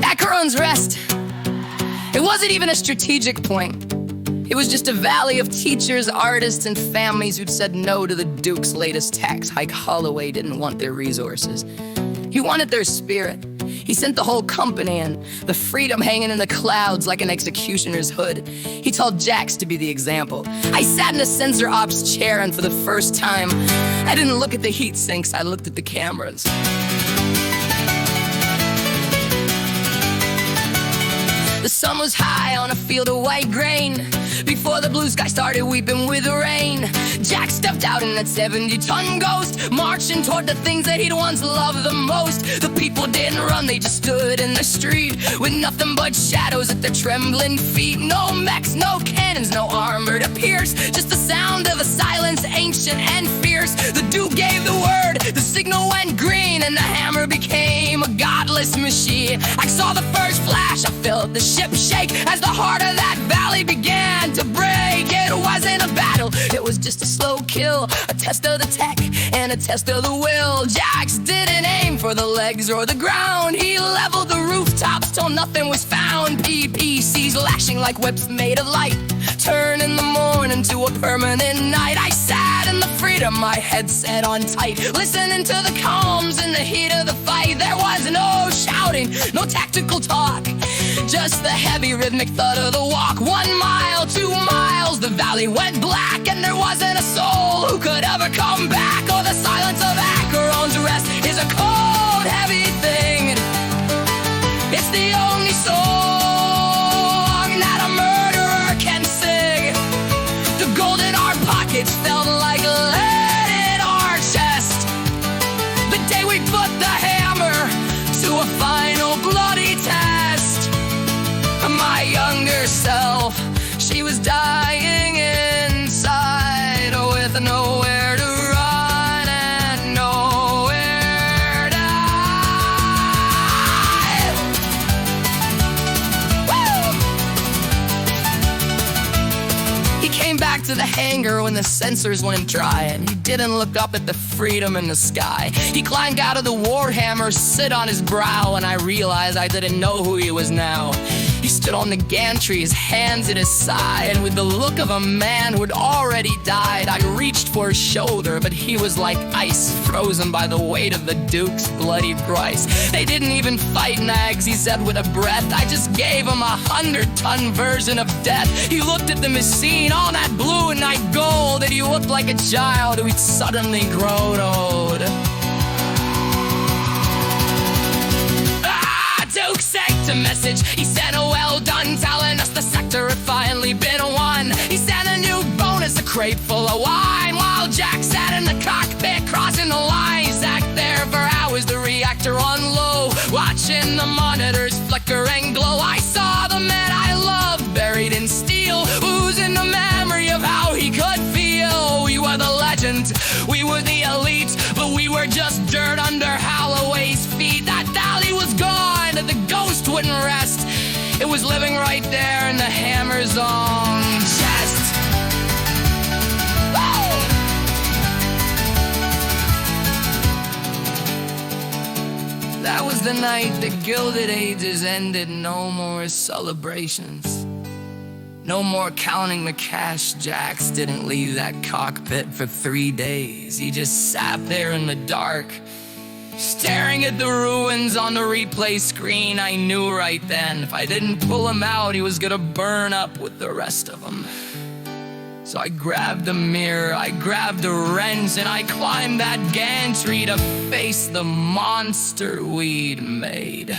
Acheron's Rest. It wasn't even a strategic point. It was just a valley of teachers, artists, and families who'd said no to the Duke's latest tax hike. Halloway didn't want their resources. He wanted their spirit. He sent the whole company in, the freedom hanging in the clouds like an executioner's hood. He told Jax to be the example. I sat in a sensor ops chair, and for the first time, I didn't look at the heat sinks, I looked at the cameras. The sun was high on a field of white grain before the blue sky started weeping with the rain. Jack stepped out in that 70-ton ghost, marching toward the things that he'd once loved the most. The people didn't run, they just stood in the street with nothing but shadows at their trembling feet. No mechs, no cannons, no armor to pierce, just the sound of a silence ancient and fierce. The Duke gave the word, the signal went green, and the hammer became a godless machine. I saw the first flash, I felt the ship shake as the heart of that valley began to break. It wasn't a battle, it was just a slow kill, a test of the tech and a test of the will. Jax didn't aim for the legs or the ground, he leveled the rooftops till nothing was found. PPCs lashing like whips made of light, turning the morning to a permanent night. I sat in the freedom, my head set on tight, listening to the comms in the heat of the fight. There was no shouting, no tactical talk, just the heavy rhythmic thud of the walk. 1 mile, 2 miles, the valley went black, and there wasn't a soul who could ever come back. Oh, the silence of Acheron's Rest is a cold, heavy thing. It's the only song that a murderer can sing. The gold in our pockets felt like lead in our chest the day we put the hammer to a final bloody test. My younger self, she was dying inside with nowhere to run and nowhere to hide. Woo! He came back to the hangar when the sensors went dry, and he didn't look up at the freedom in the sky. He climbed out of the Warhammer, sit on his brow, and I realized I didn't know who he was now. He stood on the gantry, his hands at his side, with the look of a man who had already died. I reached for his shoulder, but he was like ice, frozen by the weight of the Duke's bloody price. They didn't even fight, nags, he said with a breath. I just gave him a 100-ton version of death. He looked at the machine, all that blue and night gold, and he looked like a child who'd suddenly grown old. Duke sent a message, he sent a well done, telling us the sector had finally been won. He sent a new bonus, a crate full of wine, while Jack sat in the cockpit crossing the line. He sat there for hours, the reactor on low, watching the monitors flicker and glow. I saw the man I loved buried in steel, oozing the memory of how he could feel. We were the legend, we were the elite, but we were just dirt under Halloway's feet. That valley was gone, the ghost wouldn't rest. It was living right there in the hammer's own chest. Woo! That was the night the Gilded Ages ended. No more celebrations, no more counting the cash. Jax didn't leave that cockpit for 3 days. He just sat there in the dark, staring at the ruins on the replay screen. I knew right then, if I didn't pull him out, he was gonna burn up with the rest of them. So I grabbed a mirror, I grabbed a wrench, and I climbed that gantry to face the monster we'd made.